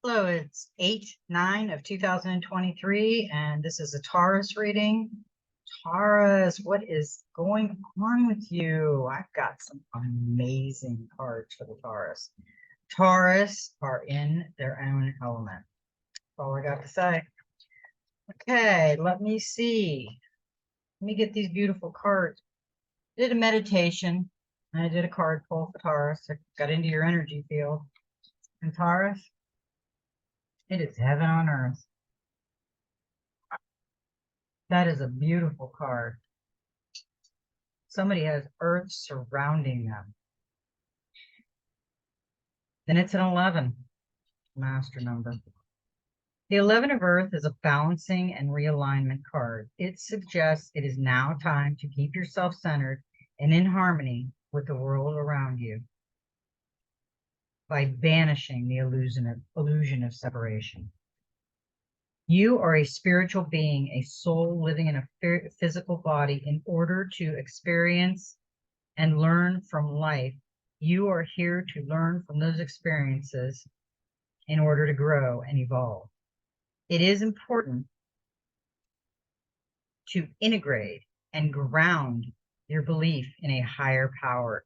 Hello, it's 8/9 of 2023, and this is a Taurus reading. Taurus, what is going on with you? I've got some amazing cards for the Taurus. Taurus are in their own element. That's all I got to say. Okay, let me see. Let me get these beautiful cards. I did a meditation. I did a card pull for Taurus. I got into your energy field. And Taurus, it is heaven on earth. That is a beautiful card. Somebody has earth surrounding them. Then it's an 11, master number. The 11 of earth is a balancing and realignment card. It suggests it is now time to keep yourself centered and in harmony with the world around you by banishing the illusion of separation. You are a spiritual being, a soul living in a physical body. In order to experience and learn from life, you are here to learn from those experiences in order to grow and evolve. It is important to integrate and ground your belief in a higher power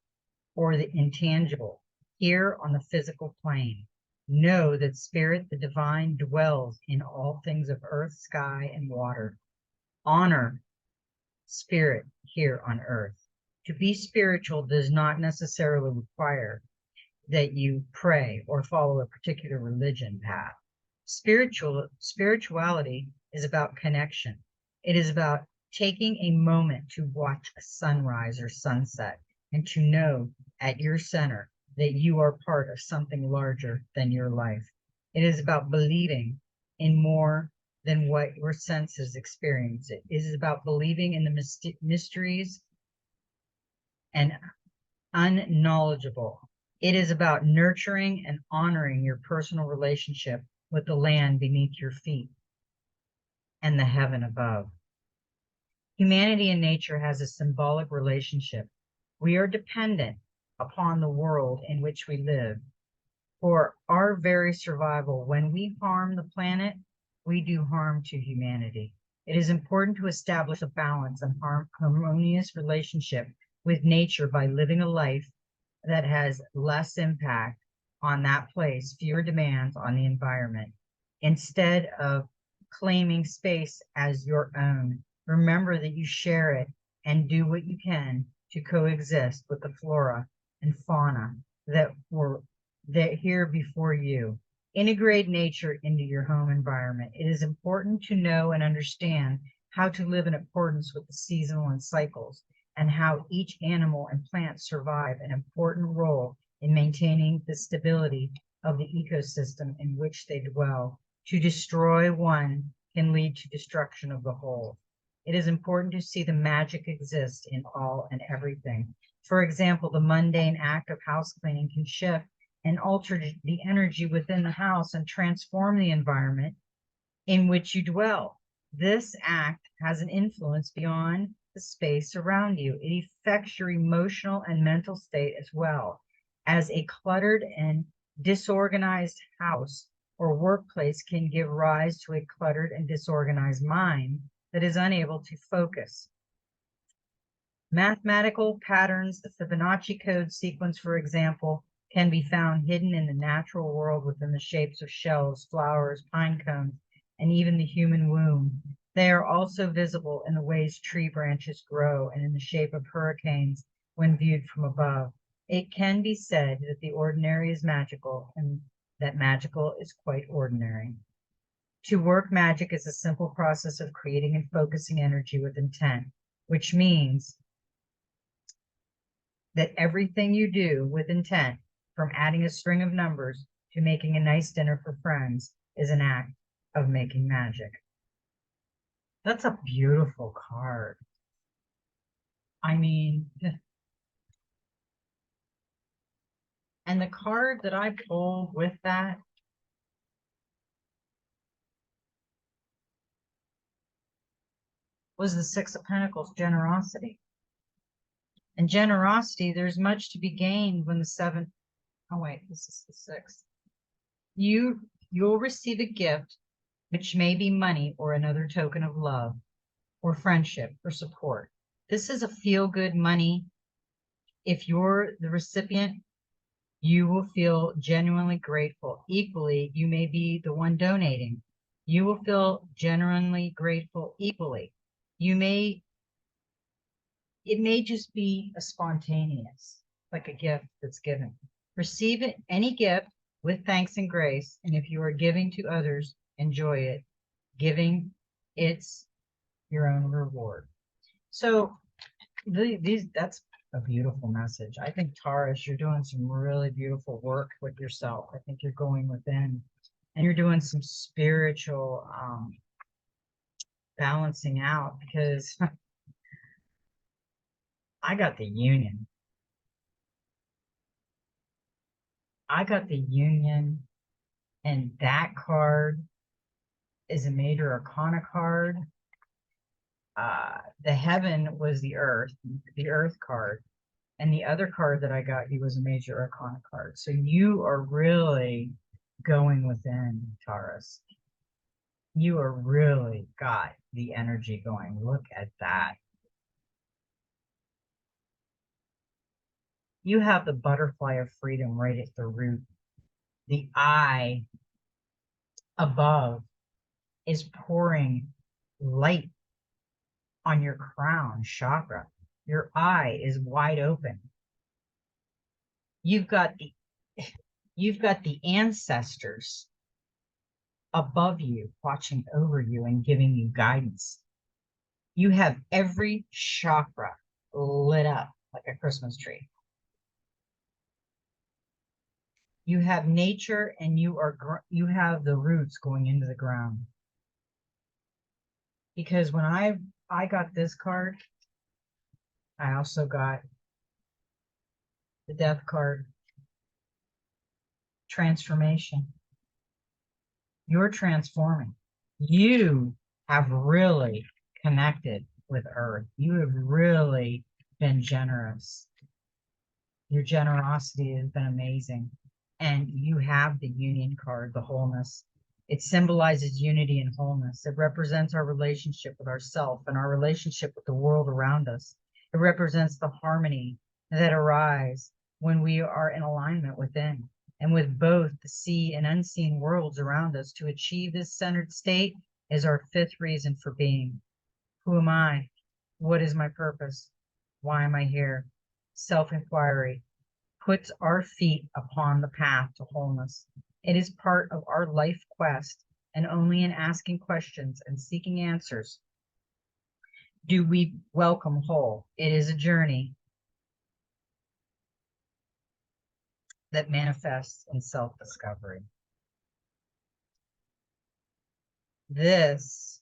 or the intangible here on the physical plane. Know that spirit, the divine, dwells in all things of earth, sky, and water. Honor spirit here on earth. To be spiritual does not necessarily require that you pray or follow a particular religion path. Spirituality is about connection. It is about taking a moment to watch a sunrise or sunset and to know at your center that you are part of something larger than your life. It is about believing in more than what your senses experience. It is about believing in the mysteries and unknowledgeable. It is about nurturing and honoring your personal relationship with the land beneath your feet and the heaven above. Humanity and nature has a symbolic relationship. We are dependent upon the world in which we live for our very survival. When we harm the planet, we do harm to humanity. It is important to establish a balance and harmonious relationship with nature by living a life that has less impact on that place, fewer demands on the environment. Instead of claiming space as your own, remember that you share it and do what you can to coexist with the flora and fauna that were here before you. Integrate nature into your home environment. It is important to know and understand how to live in accordance with the seasonal and cycles, and how each animal and plant survive an important role in maintaining the stability of the ecosystem in which they dwell. To destroy one can lead to destruction of the whole. It is important to see the magic exist in all and everything. For example, the mundane act of house cleaning can shift and alter the energy within the house and transform the environment in which you dwell. This act has an influence beyond the space around you. It affects your emotional and mental state as well. As a cluttered and disorganized house or workplace can give rise to a cluttered and disorganized mind that is unable to focus. Mathematical patterns, the Fibonacci code sequence, for example, can be found hidden in the natural world within the shapes of shells, flowers, pine cones, and even the human womb. They are also visible in the ways tree branches grow and in the shape of hurricanes when viewed from above. It can be said that the ordinary is magical and that magical is quite ordinary. To work magic is a simple process of creating and focusing energy with intent, which means that everything you do with intent, from adding a string of numbers to making a nice dinner for friends, is an act of making magic. That's a beautiful card. I mean, and the card that I pulled with that was the Six of Pentacles, generosity. And generosity, there's much to be gained when the seven, oh wait, this is the sixth. You You'll receive a gift, which may be money or another token of love or friendship or support. This is a feel-good money. If you're the recipient, you will feel genuinely grateful. Equally, you may be the one donating. You will feel genuinely grateful equally. It may just be a spontaneous, like a gift that's given. Receive it, any gift with thanks and grace. And if you are giving to others, enjoy it. Giving, it's your own reward. So that's a beautiful message. I think, Taurus, you're doing some really beautiful work with yourself. I think you're going within and you're doing some spiritual balancing out, because I got the union. I got the union, and that card is a major arcana card. The heaven was the earth card. And the other card that I got you was a major arcana card. So you are really going within, Taurus. You are really got the energy going. Look at that. You have the butterfly of freedom right at the root. The eye above is pouring light on your crown chakra. Your eye is wide open. You've got the ancestors above you, watching over you and giving you guidance. You have every chakra lit up like a Christmas tree. You have nature, and you have the roots going into the ground. Because when I got this card, I also got the death card. Transformation. You're transforming. You have really connected with Earth. You have really been generous. Your generosity has been amazing. And you have the union card, the wholeness. It symbolizes unity and wholeness. It represents our relationship with ourself and our relationship with the world around us. It represents the harmony that arises when we are in alignment within and with both the seen and unseen worlds around us. To achieve this centered state is our fifth reason for being. Who am I? What is my purpose? Why am I here? Self-inquiry puts our feet upon the path to wholeness. It is part of our life quest, and only in asking questions and seeking answers do we welcome whole. It is a journey that manifests in self-discovery. This,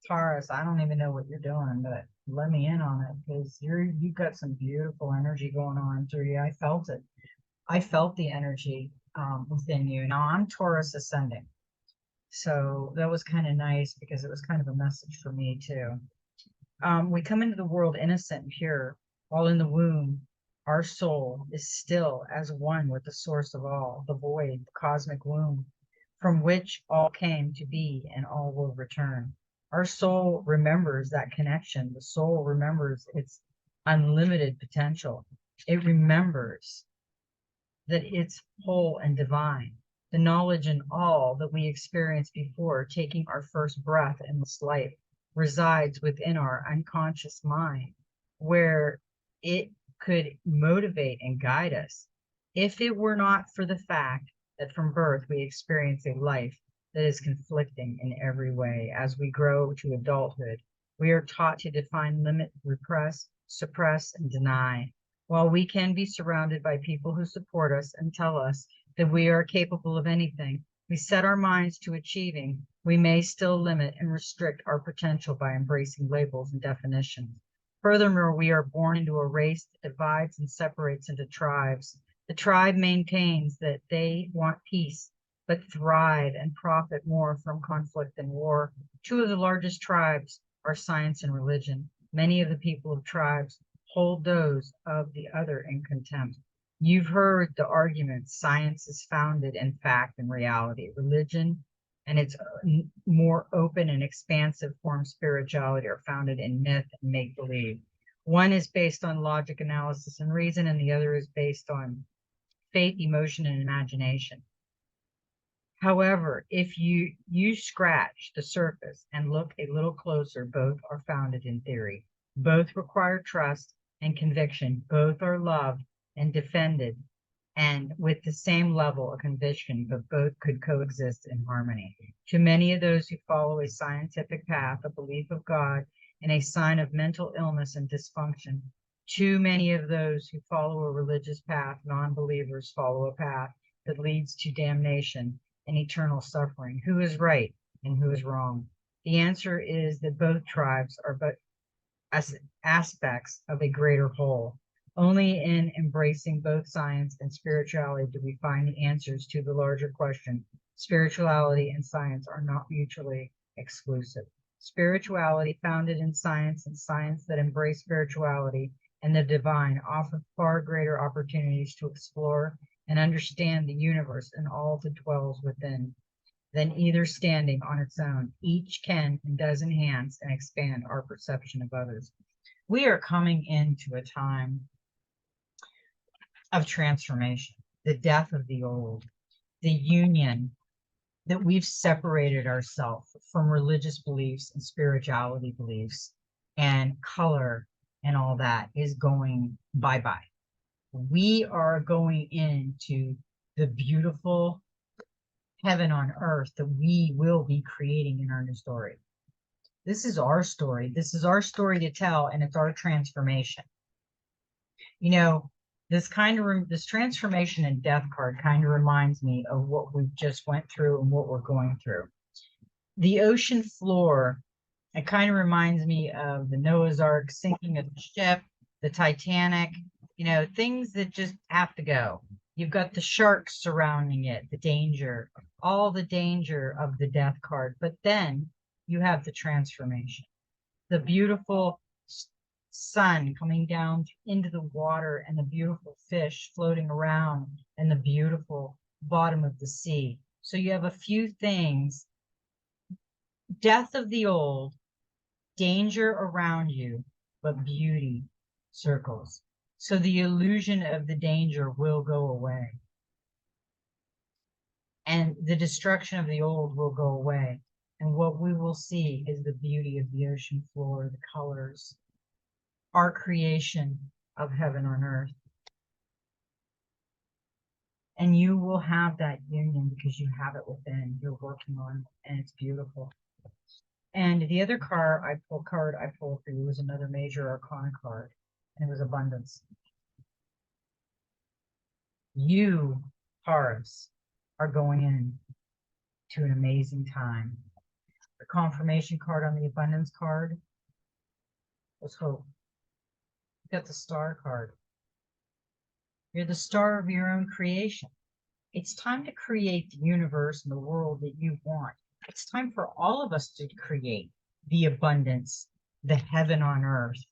Taurus, I don't even know what you're doing, but let me in on it, because you've got some beautiful energy going on through you. I felt it. I felt the energy within you. Now I'm Taurus ascending. So that was kind of nice, because it was kind of a message for me too. We come into the world innocent and pure, while in the womb, our soul is still as one with the source of all, the void, the cosmic womb, from which all came to be and all will return. Our soul remembers that connection. The soul remembers its unlimited potential. It remembers that it's whole and divine. The knowledge in all that we experienced before taking our first breath in this life resides within our unconscious mind, where it could motivate and guide us. If it were not for the fact that from birth we experience a life that is conflicting in every way, as we grow to adulthood, we are taught to define, limit, repress, suppress, and deny. While we can be surrounded by people who support us and tell us that we are capable of anything we set our minds to achieving, we may still limit and restrict our potential by embracing labels and definitions. Furthermore, we are born into a race that divides and separates into tribes. The tribe maintains that they want peace, but thrive and profit more from conflict and war. Two of the largest tribes are science and religion. Many of the people of tribes hold those of the other in contempt. You've heard the arguments. Science is founded in fact and reality. Religion and its more open and expansive form spirituality are founded in myth and make-believe. One is based on logic, analysis, and reason, and the other is based on faith, emotion, and imagination. However, if you scratch the surface and look a little closer, both are founded in theory. Both require trust and conviction. Both are loved and defended and with the same level of conviction, but both could coexist in harmony. To many of those who follow a scientific path, a belief of God, and a sign of mental illness and dysfunction. Too many of those who follow a religious path, non-believers, follow a path that leads to damnation and eternal suffering. Who is right and who is wrong? The answer is that both tribes are but as aspects of a greater whole. Only in embracing both science and spirituality do we find the answers to the larger question. Spirituality and science are not mutually exclusive. Spirituality founded in science and science that embrace spirituality and the divine offer far greater opportunities to explore and understand the universe and all that dwells within than either standing on its own. Each can and does enhance and expand our perception of others. We are coming into a time of transformation, the death of the old, the union that we've separated ourselves from religious beliefs and spirituality beliefs and color and all that is going bye-bye. We are going into the beautiful heaven on earth that we will be creating in our new story. This is our story. This is our story to tell, and it's our transformation. You know, this transformation and death card kind of reminds me of what we just went through and what we're going through. The ocean floor, it kind of reminds me of the Noah's Ark sinking of the ship, the Titanic, things that just have to go. You've got the sharks surrounding it, the danger, all the danger of the death card. But then you have the transformation, the beautiful sun coming down into the water and the beautiful fish floating around and the beautiful bottom of the sea. So you have a few things: death of the old, danger around you, but beauty circles. So the illusion of the danger will go away. And the destruction of the old will go away. And what we will see is the beauty of the ocean floor, the colors, our creation of heaven on earth. And you will have that union because you have it within. You're working on it, and it's beautiful. And the other card I pulled for you was another major arcana card, and it was abundance. You, Taurus, are going in to an amazing time. The confirmation card on the abundance card was hope. You got the star card. You're the star of your own creation. It's time to create the universe and the world that you want. It's time for all of us to create the abundance, the heaven on earth.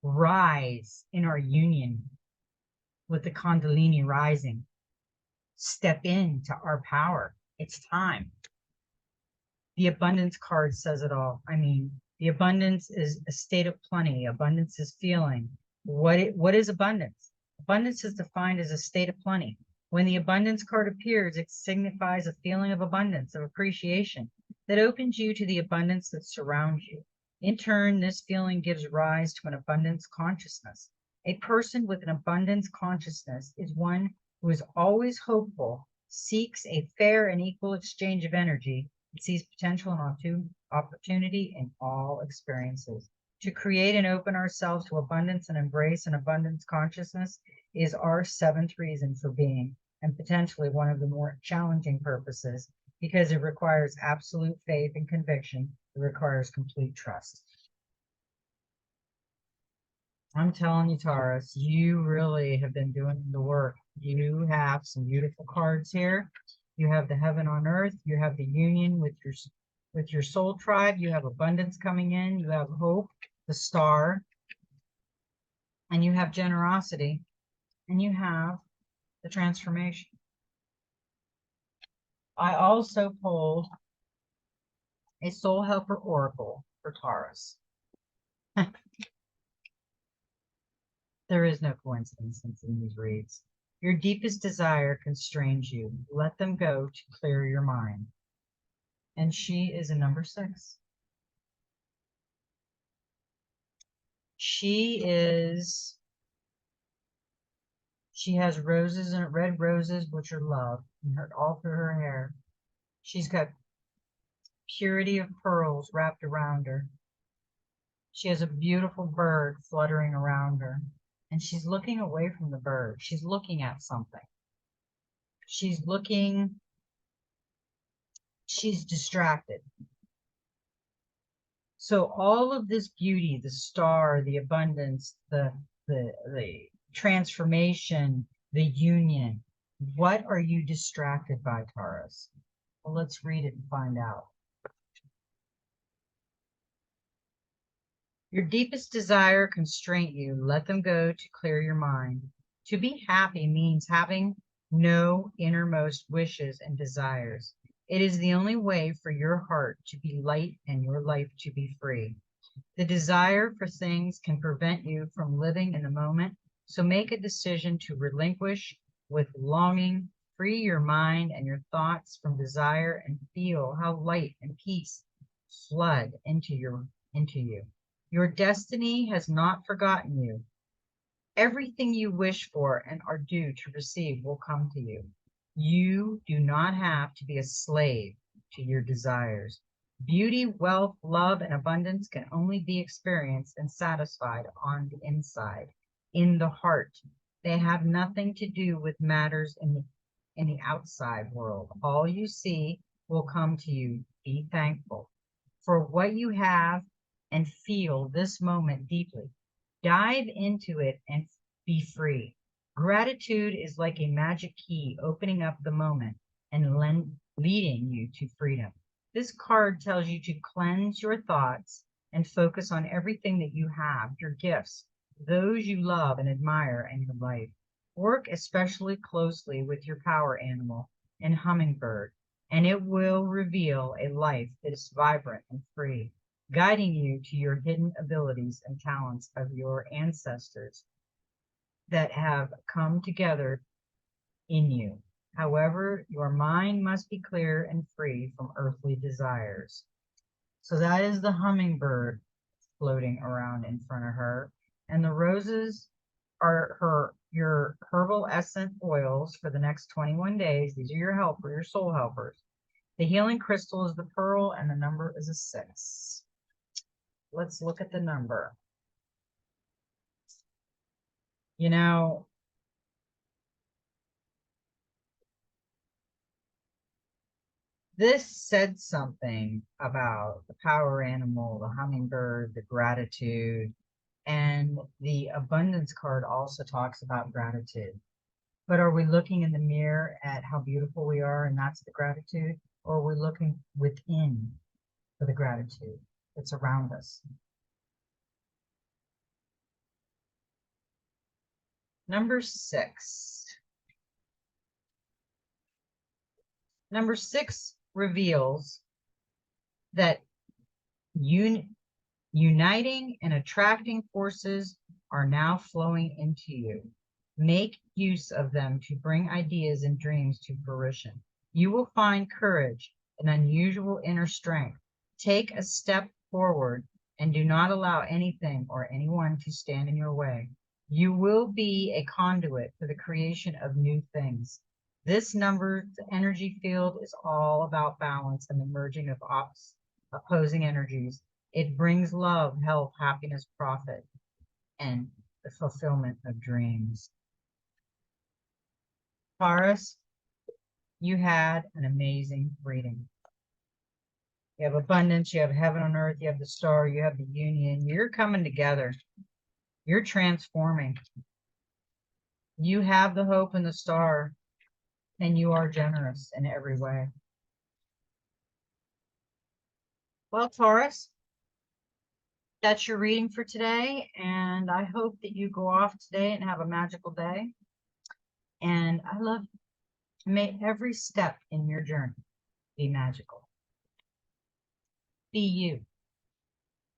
Rise in our union with the Kundalini rising. Step into our power. It's time. The abundance card says it all. I mean, the abundance is a state of plenty. Abundance is feeling. What is abundance? Abundance is defined as a state of plenty. When the abundance card appears, it signifies a feeling of abundance, of appreciation, that opens you to the abundance that surrounds you. In turn, this feeling gives rise to an abundance consciousness. A person with an abundance consciousness is one who is always hopeful, seeks a fair and equal exchange of energy, and sees potential and opportunity in all experiences. To create and open ourselves to abundance and embrace an abundance consciousness is our seventh reason for being, and potentially one of the more challenging purposes, because it requires absolute faith and conviction. It requires complete trust. I'm telling you, Taurus, you really have been doing the work. You have some beautiful cards here. You have the heaven on earth. You have the union with your soul tribe. You have abundance coming in. You have hope, the star, and you have generosity. and you have the transformation. I also pulled a soul helper oracle for Taurus. There is no coincidence in these reads. Your deepest desire constrains you. Let them go to clear your mind. And she is a number 6. She has roses and red roses, which are love, and all through her hair. She's got purity of pearls wrapped around her. She has a beautiful bird fluttering around her, and she's looking away from the bird. She's looking at something. She's distracted. So all of this beauty, the star, the abundance, the transformation, the union, what are you distracted by, Taurus? Well, let's read it and find out. Your deepest desire constraint you. Let them go to clear your mind. To be happy means having no innermost wishes and desires. It is the only way for your heart to be light and your life to be free. The desire for things can prevent you from living in the moment, so make a decision to relinquish with longing, free your mind and your thoughts from desire, and feel how light and peace flood into you. Your destiny has not forgotten you. Everything you wish for and are due to receive will come to you. You do not have to be a slave to your desires. Beauty, wealth, love, and abundance can only be experienced and satisfied on the inside, in the heart. They have nothing to do with matters in the outside world. All you see will come to you. Be thankful for what you have and feel this moment deeply. Dive into it and be free. Gratitude is like a magic key opening up the moment and leading you to freedom. This card tells you to cleanse your thoughts and focus on everything that you have, your gifts, those you love and admire in your life. Work especially closely with your power animal and hummingbird, and it will reveal a life that is vibrant and free, guiding you to your hidden abilities and talents of your ancestors that have come together in you. However, your mind must be clear and free from earthly desires. So that is the hummingbird floating around in front of her. And the roses are your herbal essence oils for the next 21 days. These are your soul helpers. The healing crystal is the pearl, and the number is a 6. Let's look at the number. You know, this said something about the power animal, the hummingbird, the gratitude, and the abundance card also talks about gratitude. But are we looking in the mirror at how beautiful we are and that's the gratitude? Or are we looking within for the gratitude that's around us? Number 6. Number 6 reveals that uniting and attracting forces are now flowing into you. Make use of them to bring ideas and dreams to fruition. You will find courage and unusual inner strength. Take a step forward and do not allow anything or anyone to stand in your way. You will be a conduit for the creation of new things. This number's energy field is all about balance and the merging of opposing energies. It brings love, health, happiness, profit, and the fulfillment of dreams. Taurus, you had an amazing reading. You have abundance, you have heaven on earth, you have the star, you have the union. You're coming together. You're transforming. You have the hope and the star, and you are generous in every way. Well, Taurus, that's your reading for today, and I hope that you go off today and have a magical day. And I love you. May every step in your journey be magical. Be you.